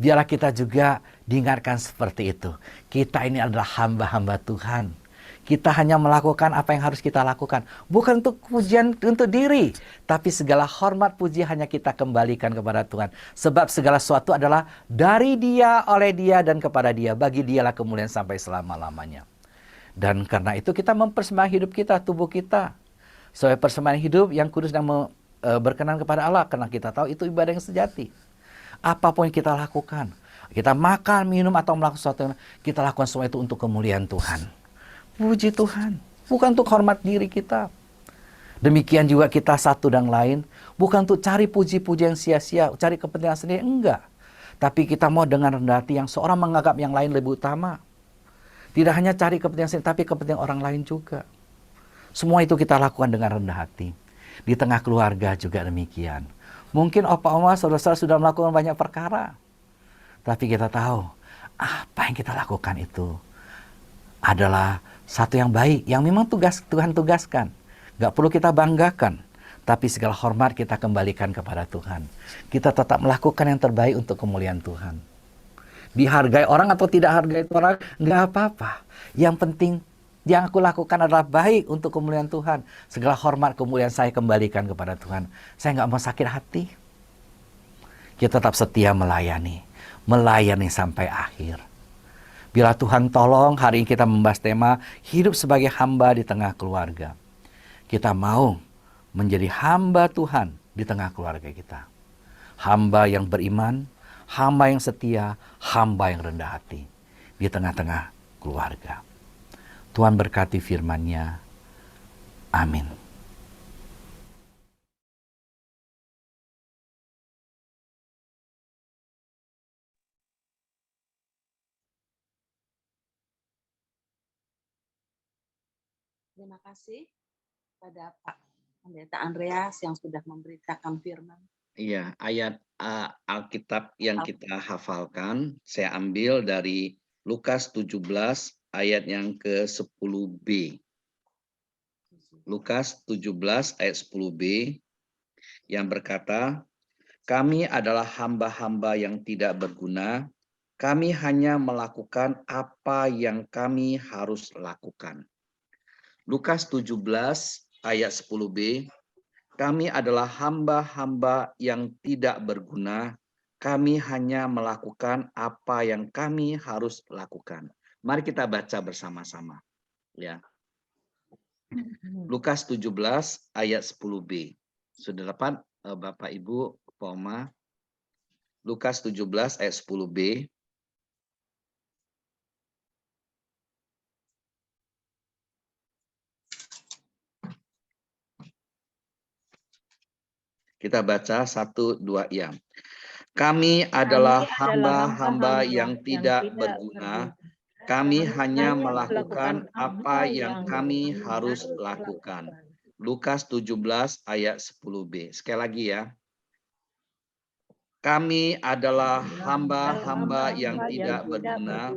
H: Biarlah kita juga diingatkan seperti itu. Kita ini adalah hamba-hamba Tuhan. Kita hanya melakukan apa yang harus kita lakukan. Bukan untuk pujian untuk diri. Tapi segala hormat puji hanya kita kembalikan kepada Tuhan. Sebab segala sesuatu adalah dari Dia, oleh Dia, dan kepada Dia. Bagi Dialah kemuliaan sampai selama-lamanya. Dan karena itu kita mempersembahkan hidup kita, tubuh kita. Sebagai persembahan hidup yang kudus dan berkenan kepada Allah. Karena kita tahu itu ibadah yang sejati. Apapun yang kita lakukan, kita makan, minum, atau melakukan sesuatu, kita lakukan semua itu untuk kemuliaan Tuhan. Puji Tuhan, bukan untuk hormat diri kita. Demikian juga kita satu dan lain, bukan untuk cari puji-puji yang sia-sia, cari kepentingan sendiri, enggak. Tapi kita mau dengan rendah hati yang seorang menganggap yang lain lebih utama. Tidak hanya cari kepentingan sendiri, tapi kepentingan orang lain juga. Semua itu kita lakukan dengan rendah hati. Di tengah keluarga juga demikian. Mungkin opa oma saudara-saudara sudah melakukan banyak perkara. Tapi kita tahu apa yang kita lakukan itu adalah satu yang baik. Yang memang Tuhan tugaskan. Gak perlu kita banggakan. Tapi segala hormat kita kembalikan kepada Tuhan. Kita tetap melakukan yang terbaik untuk kemuliaan Tuhan. Dihargai orang atau tidak hargai orang, gak apa-apa. Yang penting yang aku lakukan adalah baik untuk kemuliaan Tuhan. Segala hormat kemuliaan saya kembalikan kepada Tuhan. Saya nggak mau sakit hati. Kita tetap setia melayani. Melayani sampai akhir. Bila Tuhan tolong, hari ini kita membahas tema hidup sebagai hamba di tengah keluarga. Kita mau menjadi hamba Tuhan di tengah keluarga kita. Hamba yang beriman, hamba yang setia, hamba yang rendah hati di tengah-tengah keluarga. Tuhan berkati firman-Nya. Amin.
A: Terima kasih pada Pak Pendeta Andreas yang sudah memberitakan firman.
G: Iya, ayat Alkitab yang kita hafalkan, saya ambil dari Lukas 17 ayat yang ke-10b. Lukas 17 ayat 10b yang berkata, kami adalah hamba-hamba yang tidak berguna, kami hanya melakukan apa yang kami harus lakukan. Lukas 17 ayat 10b, kami adalah hamba-hamba yang tidak berguna, kami hanya melakukan apa yang kami harus lakukan. Mari kita baca bersama-sama. Ya. Lukas 17 ayat 10b. Sudah dapat Bapak Ibu, Poma? Lukas 17 ayat 10b. Kita baca 1, 2, ya. Kami adalah hamba-hamba yang tidak berguna. Kami hanya melakukan apa yang kami harus lakukan. Lukas 17 ayat 10b. Sekali lagi ya. Kami adalah hamba-hamba yang tidak berguna.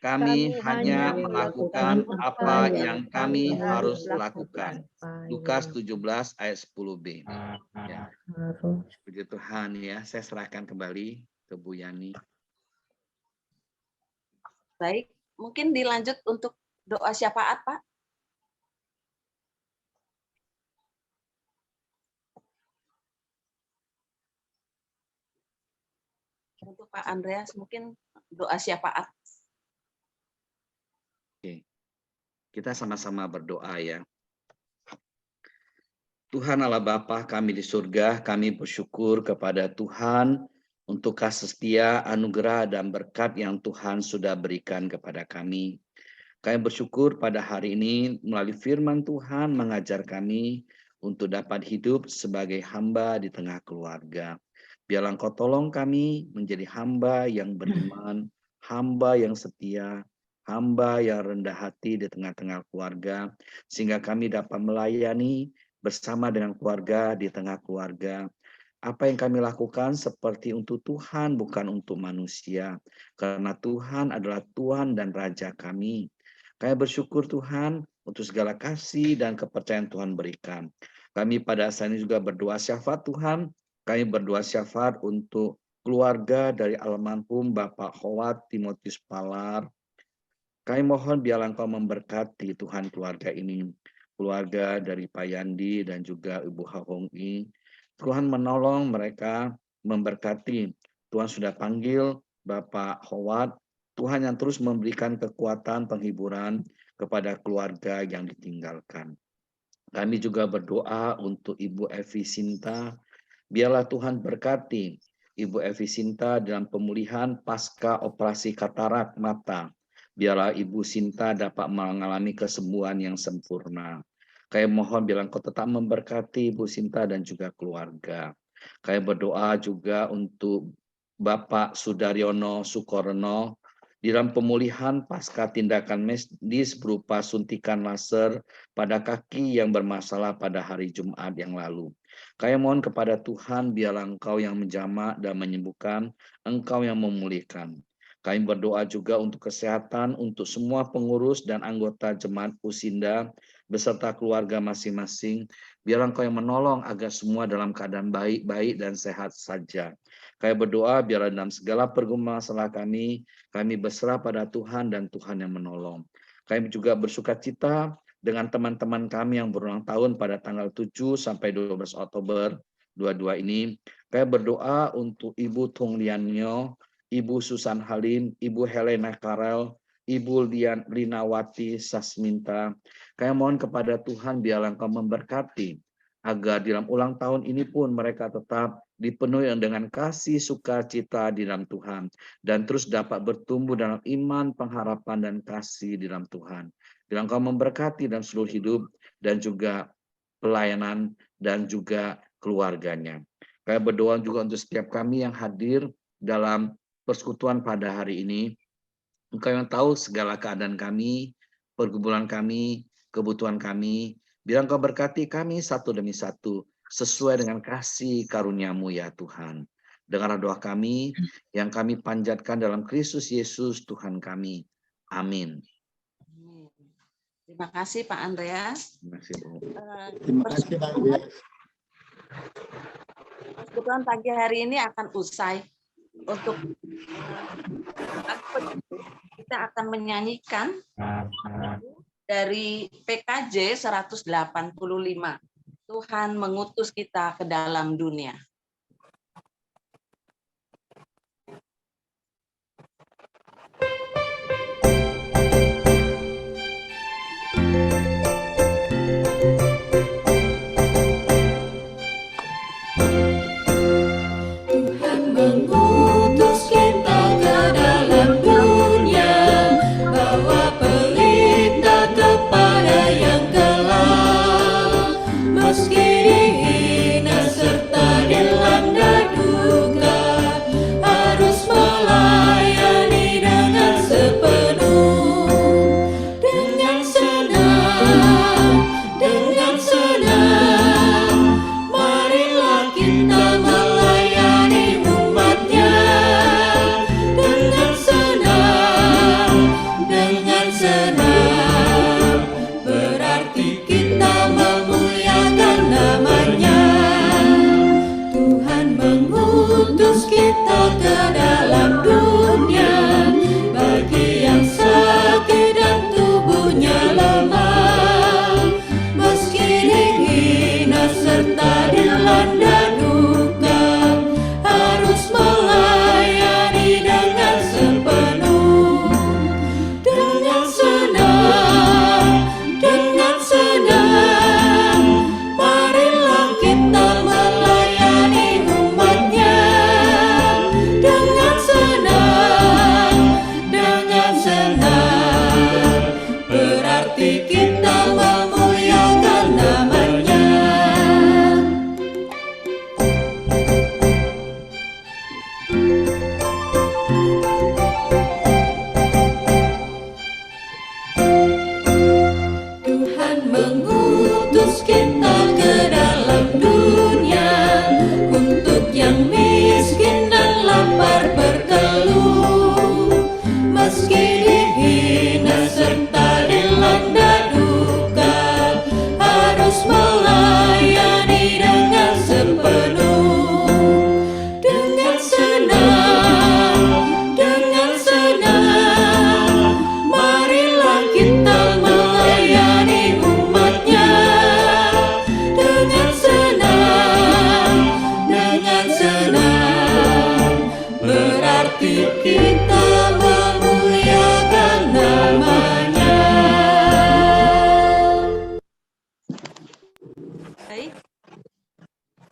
G: Kami hanya melakukan apa yang kami harus lakukan. Lukas 17 ayat 10b. Ya. Puji Tuhan ya. Saya serahkan kembali ke Bu Yani.
A: Baik, mungkin dilanjut untuk doa syafaat, Pak. Untuk Pak Andreas mungkin doa syafaat.
G: Oke. Kita sama-sama berdoa ya. Tuhan Allah Bapa kami di surga, kami bersyukur kepada Tuhan untuk kasih setia, anugerah, dan berkat yang Tuhan sudah berikan kepada kami. Kami bersyukur pada hari ini melalui firman Tuhan mengajar kami untuk dapat hidup sebagai hamba di tengah keluarga. Biarlah Engkau tolong kami menjadi hamba yang beriman, hamba yang setia, hamba yang rendah hati di tengah-tengah keluarga, sehingga kami dapat melayani bersama dengan keluarga di tengah keluarga. Apa yang kami lakukan seperti untuk Tuhan, bukan untuk manusia. Karena Tuhan adalah Tuhan dan Raja kami. Kami bersyukur Tuhan untuk segala kasih dan kepercayaan Tuhan berikan. Kami pada saat ini juga berdoa syafaat Tuhan. Kami berdoa syafaat untuk keluarga dari almarhum Bapak Howard Timotius Palar. Kami mohon biarlah Engkau memberkati Tuhan keluarga ini. Keluarga dari Pak Yandi dan juga Ibu Hahongi. Tuhan menolong mereka, memberkati. Tuhan sudah panggil Bapak Howard. Tuhan yang terus memberikan kekuatan penghiburan kepada keluarga yang ditinggalkan. Kami juga berdoa untuk Ibu Evi Sinta. Biarlah Tuhan berkati Ibu Evi Sinta dalam pemulihan pasca operasi katarak mata. Biarlah Ibu Sinta dapat mengalami kesembuhan yang sempurna. Kami mohon biarlah Engkau tetap memberkati Ibu Sinta dan juga keluarga. Kami berdoa juga untuk Bapak Sudaryono Sukorno di dalam pemulihan pasca tindakan medis berupa suntikan laser pada kaki yang bermasalah pada hari Jumat yang lalu. Kami mohon kepada Tuhan, biarlah Engkau yang menjamah dan menyembuhkan, Engkau yang memulihkan. Kami berdoa juga untuk kesehatan untuk semua pengurus dan anggota jemaat Usinda beserta keluarga masing-masing. Biarlah Engkau yang menolong agar semua dalam keadaan baik-baik dan sehat saja. Kami berdoa biarlah dalam segala pergumulan masalah kami berserah pada Tuhan dan Tuhan yang menolong. Kami juga bersukacita dengan teman-teman kami yang berulang tahun pada tanggal 7 sampai 12 Oktober 22 ini. Kami berdoa untuk Ibu Tung Lianyo, Ibu Susan Halim, Ibu Helena Karel, Ibu Linawati Sasminta. Kami mohon kepada Tuhan biarlah Engkau memberkati agar di dalam ulang tahun ini pun mereka tetap dipenuhi dengan kasih sukacita di dalam Tuhan dan terus dapat bertumbuh dalam iman, pengharapan, dan kasih di dalam Tuhan. Biarlah Engkau memberkati dalam seluruh hidup dan juga pelayanan dan juga keluarganya. Kami berdoa juga untuk setiap kami yang hadir dalam persekutuan pada hari ini. Engkau yang tahu segala keadaan kami, pergumulan kami, kebutuhan kami. Biarlah Engkau berkati kami satu demi satu sesuai dengan kasih karunia-Mu ya Tuhan. Dengarlah doa kami yang kami panjatkan dalam Kristus Yesus Tuhan kami. Amin.
A: Terima kasih Pak Andreas.
G: Terima kasih, Bu.
I: Terima kasih Pak Andreas.
A: Persekutuan pagi hari ini akan usai. Untuk kita akan menyanyikan dari PKJ 185. Tuhan mengutus kita ke dalam dunia.
B: Mengutus kita ke dalam dunia, bawa pelita kepada yang gelap, meski dihina serta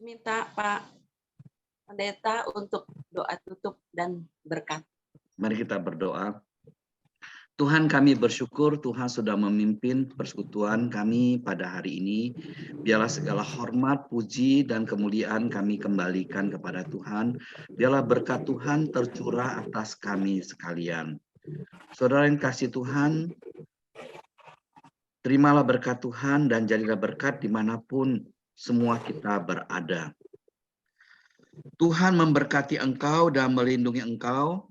A: Minta Pak Pendeta untuk doa tutup dan berkat.
G: Mari kita berdoa. Tuhan, kami bersyukur Tuhan sudah memimpin persekutuan kami pada hari ini. Biarlah segala hormat, puji, dan kemuliaan kami kembalikan kepada Tuhan. Biarlah berkat Tuhan tercurah atas kami sekalian. Saudara yang kasih Tuhan, terimalah berkat Tuhan dan jadilah berkat dimanapun semua kita berada. Tuhan memberkati engkau dan melindungi engkau.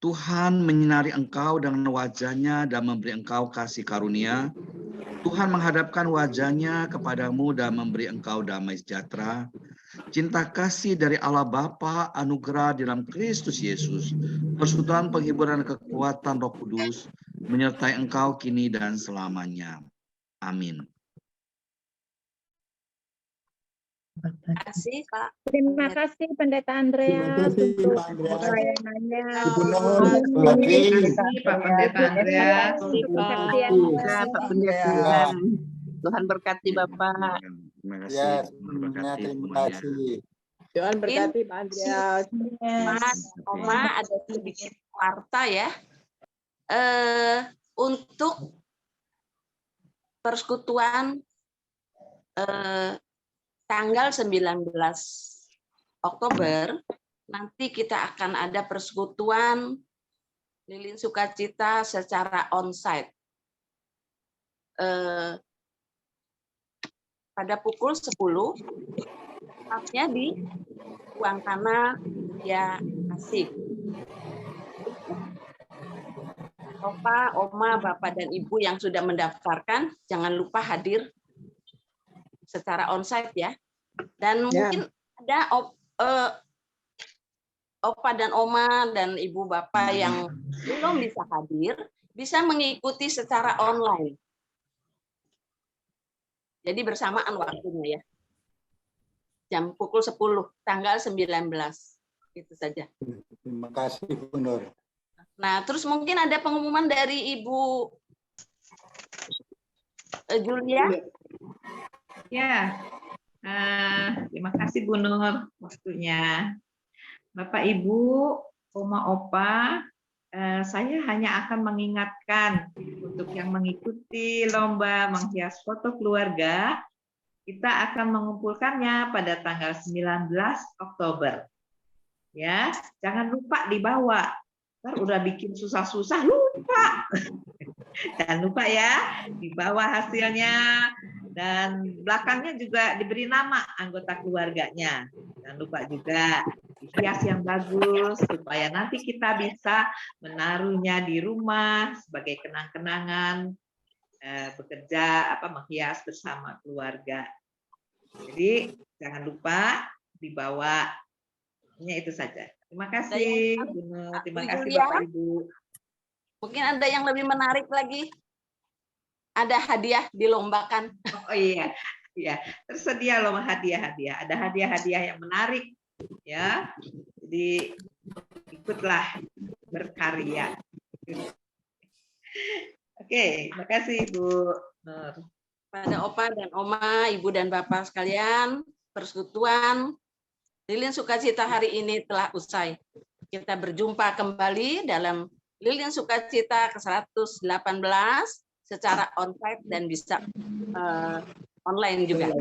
G: Tuhan menyinari engkau dengan wajah-Nya dan memberi engkau kasih karunia. Tuhan menghadapkan wajah-Nya kepadamu dan memberi engkau damai sejahtera. Cinta kasih dari Allah Bapa, anugerah di dalam Kristus Yesus, persekutuan penghiburan kekuatan Roh Kudus, menyertai engkau kini dan selamanya. Amin.
A: Terima kasih Pak.
F: Terima kasih Pendeta Andrea
I: Terima kasih,
F: untuk
I: Pak Andrea.
F: pelayanannya.
I: Ibu Nur, terima kasih.
J: Pak Pendeta Andrea.
F: Untuk pengertian.
J: Pak Pendeta. Tuhan berkati Bapak.
G: Terima kasih.
I: Ya,
G: Tuhan berkati
I: terima
G: semuanya.
I: kasih.
D: Tuhan berkati Pak Andreas.
A: Mas, Oma ada sedikit warta ya. Untuk persekutuan tanggal 19 Oktober nanti kita akan ada persekutuan lilin sukacita secara onsite pada pukul 10, tepatnya di ruang tanah ya Asik. Opa, Oma, Bapak dan Ibu yang sudah mendaftarkan jangan lupa hadir secara onsite ya. Dan mungkin ada Opa dan Oma dan Ibu Bapak yang belum bisa hadir, bisa mengikuti secara online. Jadi bersamaan waktunya ya. Jam pukul 10, tanggal 19. Itu saja.
I: Terima kasih, Bu Nur.
A: Nah, terus mungkin ada pengumuman dari Ibu Julia.
J: Ya, terima kasih Bu Nur waktunya. Bapak Ibu, Oma Opa, saya hanya akan mengingatkan untuk yang mengikuti lomba menghias foto keluarga, kita akan mengumpulkannya pada tanggal 19 Oktober. Ya, jangan lupa dibawa. Ntar udah bikin susah-susah lupa. Jangan lupa ya, dibawa hasilnya. Dan belakangnya juga diberi nama anggota keluarganya. Jangan lupa juga hias yang bagus supaya nanti kita bisa menaruhnya di rumah sebagai kenang-kenangan bekerja menghias bersama keluarga. Jadi jangan lupa dibawa. Hanya itu saja. Terima kasih, Bu Nur. Terima kasih Bapak Ibu.
A: Mungkin ada yang lebih menarik lagi. Ada hadiah dilombakan.
J: Oh iya, ya tersedia loh hadiah-hadiah. Ada hadiah-hadiah yang menarik, ya. Jadi ikutlah berkarya. Oke, terima kasih Bu Nur.
A: Pada Opa dan Oma, Ibu dan Bapak sekalian, persekutuan Lilin Sukacita hari ini telah usai. Kita berjumpa kembali dalam Lilin Sukacita ke-118 secara onsite dan bisa online juga.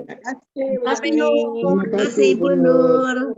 J: Terima kasih Bu Nur.